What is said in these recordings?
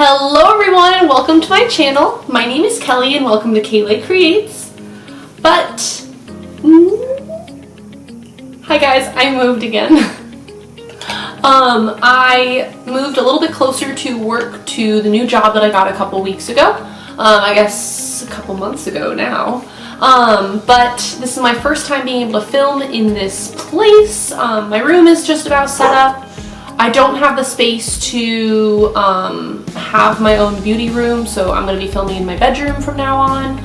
Hello everyone and welcome to my channel. My name is Kelly and welcome to KaylayCreates. But, hi guys, I moved again. I moved a little bit closer to work to the new job that I got a couple weeks ago. I guess a couple months ago now. But this is my first time being able to film in this place. My room is just about set up. I don't have the space to have my own beauty room, so I'm going to be filming in my bedroom from now on.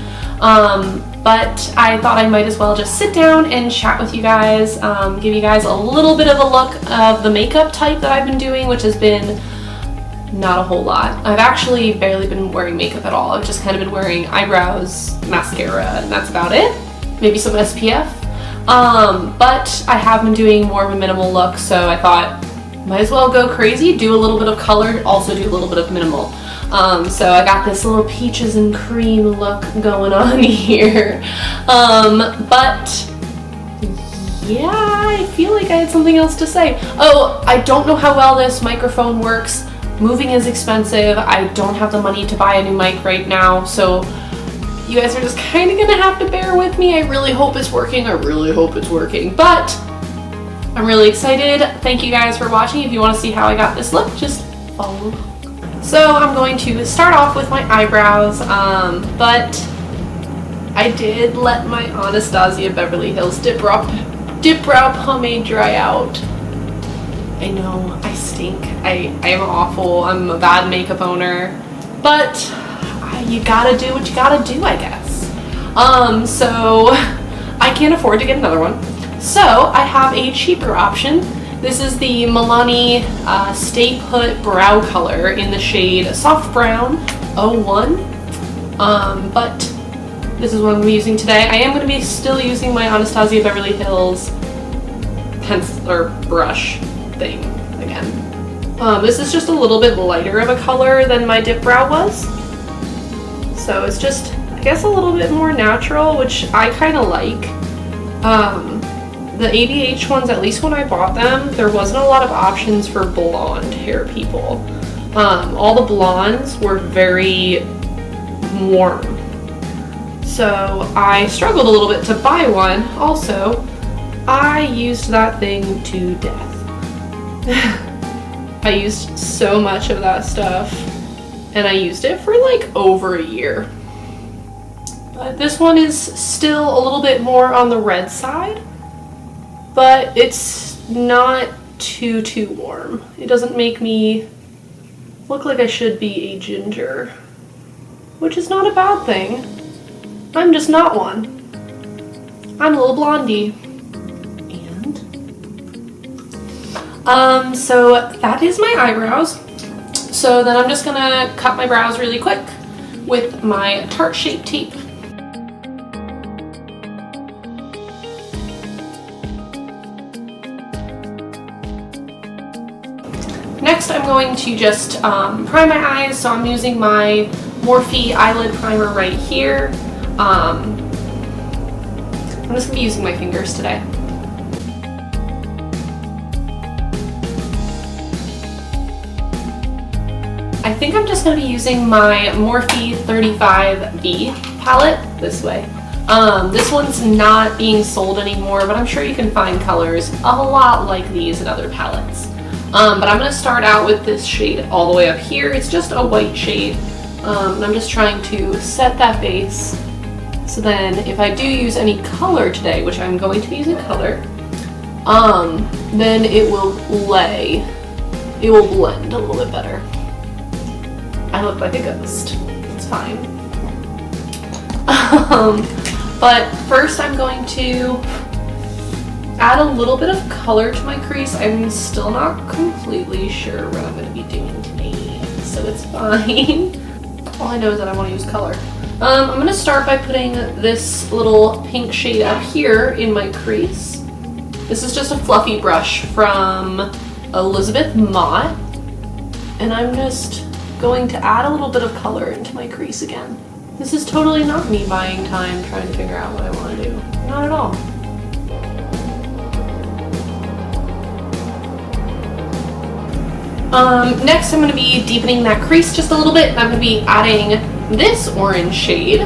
But I thought I might as well just sit down and chat with you guys, give you guys a little bit of a look of the makeup type that I've been doing, which has been not a whole lot. I've actually barely been wearing makeup at all. I've just kind of been wearing eyebrows, mascara, and that's about it. Maybe some SPF. But I have been doing more of a minimal look, so I thought might as well go crazy, do a little bit of color, also do a little bit of minimal. So I got this little peaches and cream look going on here. But yeah, I feel like I had something else to say. Oh, I don't know how well this microphone works. Moving is expensive. I don't have the money to buy a new mic right now, so you guys are just kind of gonna have to bear with me. I really hope it's working. I really hope it's working, but I'm really excited. Thank you guys for watching. If you want to see how I got this look, just follow. So I'm going to start off with my eyebrows, but I did let my Anastasia Beverly Hills Dip Brow Pomade dry out. I know, I stink. I am awful. I'm a bad makeup owner, but you gotta do what you gotta do, I guess. So I can't afford to get another one. So I have a cheaper option. This is the Milani Stay Put Brow Color in the shade Soft Brown 01. But this is what I'm using today. I am going to be still using my Anastasia Beverly Hills pencil or brush thing again. This is just a little bit lighter of a color than my dip brow was. So it's just, I guess, a little bit more natural, which I kind of like. The ABH ones, at least when I bought them, there wasn't a lot of options for blonde hair people. All the blondes were very warm. So I struggled a little bit to buy one. Also, I used that thing to death. I used so much of that stuff, and I used it for like over a year. But this one is still a little bit more on the red side. But it's not too warm. It doesn't make me look like I should be a ginger, which is not a bad thing. I'm just not one. I'm a little blondie. And so that is my eyebrows. So then I'm just gonna cut my brows really quick with my Tarte Shape Tape. Next, I'm going to just prime my eyes, so I'm using my Morphe eyelid primer right here. I'm just going to be using my fingers today. I think I'm just going to be using my Morphe 35B palette this way. This one's not being sold anymore, but I'm sure you can find colors a lot like these in other palettes. But I'm going to start out with this shade all the way up here. It's just a white shade. And I'm just trying to set that base. So then if I do use any color today, which I'm going to be using color, then it will lay. It will blend a little bit better. I look like a ghost. It's fine. But first I'm going to add a little bit of color to my crease. I'm still not completely sure what I'm going to be doing today, so it's fine. All I know is that I want to use color. I'm going to start by putting this little pink shade up here in my crease. This is just a fluffy brush from Elizabeth Mott, and I'm just going to add a little bit of color into my crease again. This is totally not me buying time trying to figure out what I want to do. Not at all. Next I'm going to be deepening that crease just a little bit, and I'm going to be adding this orange shade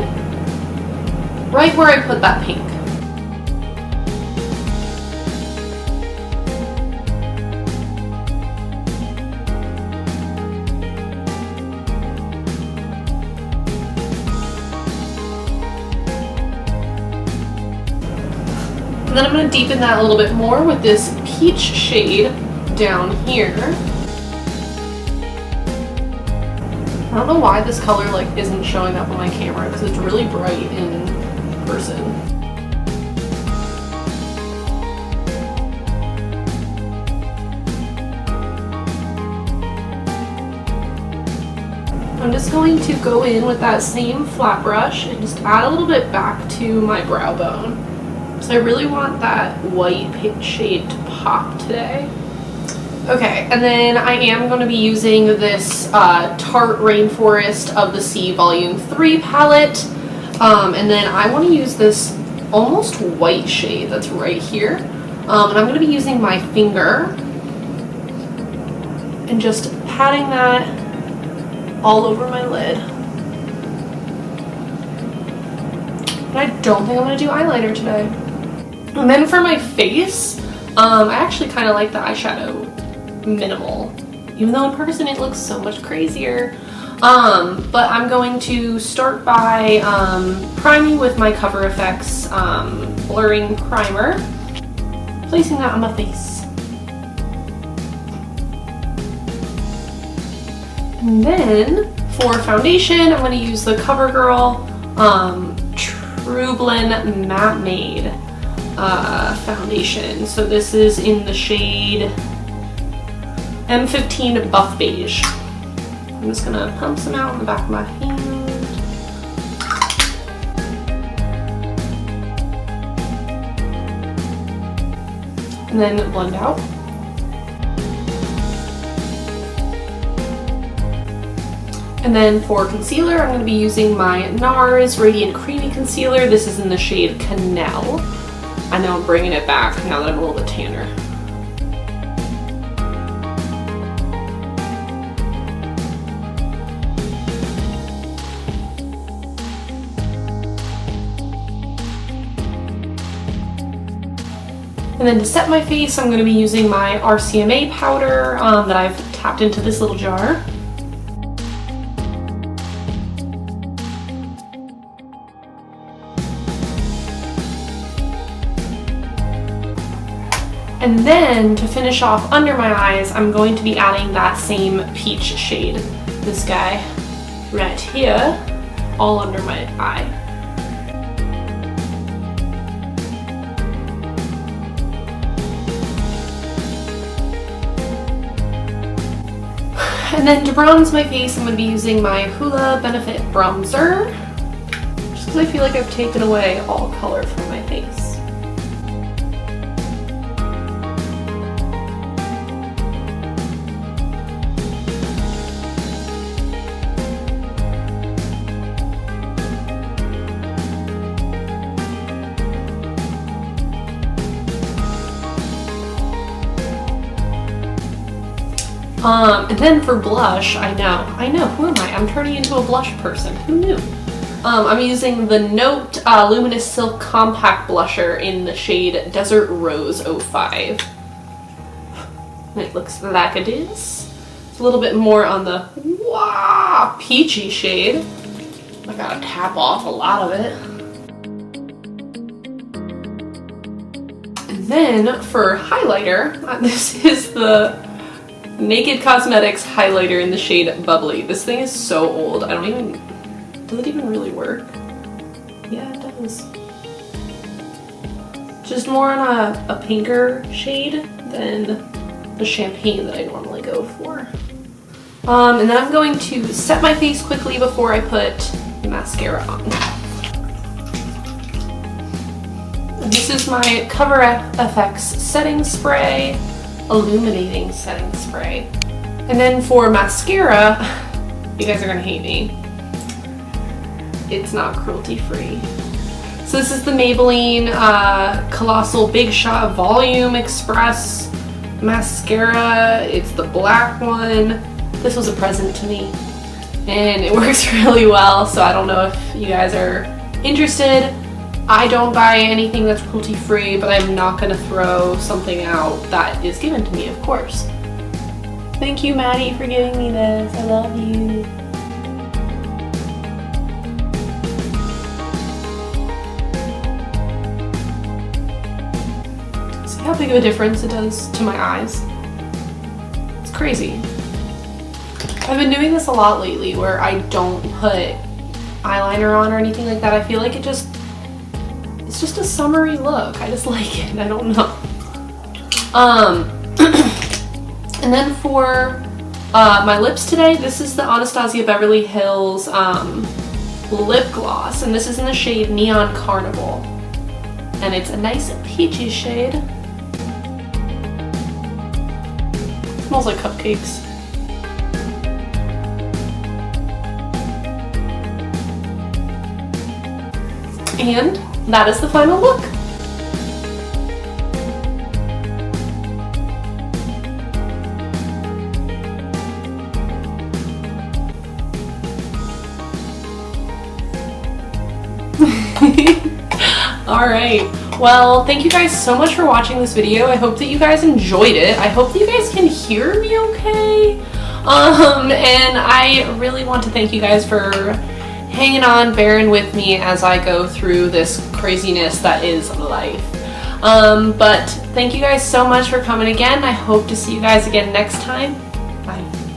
right where I put that pink. And then I'm going to deepen that a little bit more with this peach shade down here. I don't know why this color like isn't showing up on my camera because it's really bright in person. I'm just going to go in with that same flat brush and just add a little bit back to my brow bone. So I really want that white shade to pop today. Okay, and then I am going to be using this Tarte Rainforest of the Sea Volume 3 palette. And then I want to use this almost white shade that's right here. And I'm going to be using my finger and just patting that all over my lid. But I don't think I'm going to do eyeliner today. And then for my face, I actually kind of like the eyeshadow minimal, even though in person it looks so much crazier. But I'm going to start by priming with my Cover FX blurring primer, placing that on my face. And then for foundation, I'm going to use the CoverGirl True Blend Matte Made foundation. So this is in the shade M15 Buff Beige. I'm just gonna pump some out on the back of my hand. And then blend out. And then for concealer, I'm gonna be using my NARS Radiant Creamy Concealer. This is in the shade Canal. I know I'm bringing it back now that I'm a little bit tanner. And then to set my face, I'm going to be using my RCMA powder that I've tapped into this little jar. And then to finish off under my eyes, I'm going to be adding that same peach shade. This guy right here, all under my eye. And then to bronze my face, I'm going to be using my Hoola Benefit Bronzer, just because I feel like I've taken away all color from my face. And then for blush, I know, who am I? I'm turning into a blush person, who knew? I'm using the Note Luminous Silk Compact Blusher in the shade Desert Rose 05. It looks like it is. It's a little bit more on the peachy shade. I gotta tap off a lot of it. And then for highlighter, this is the Naked Cosmetics highlighter in the shade Bubbly. This thing is so old. Does it even really work? Yeah, it does. Just more on a pinker shade than the champagne that I normally go for. And then I'm going to set my face quickly before I put mascara on. And this is my Cover FX setting spray. Illuminating setting spray. And then for mascara, you guys are gonna hate me. It's not cruelty free. So this is the Maybelline Colossal Big Shot Volume Express mascara. It's the black one. This was a present to me and it works really well, so I don't know if you guys are interested. I don't buy anything that's cruelty free, but I'm not gonna throw something out that is given to me, of course. Thank you, Maddie, for giving me this. I love you. See how big of a difference it does to my eyes? It's crazy. I've been doing this a lot lately where I don't put eyeliner on or anything like that. I feel like it's just a summery look. I just like it. I don't know. And then for my lips today, this is the Anastasia Beverly Hills lip gloss, and this is in the shade Neon Carnival, and it's a nice peachy shade. Smells like cupcakes. And that is the final look. Alright, well, thank you guys so much for watching this video. I hope that you guys enjoyed it. I hope that you guys can hear me okay. And I really want to thank you guys for hanging on, bearing with me as I go through this craziness that is life. But thank you guys so much for coming again. I hope to see you guys again next time.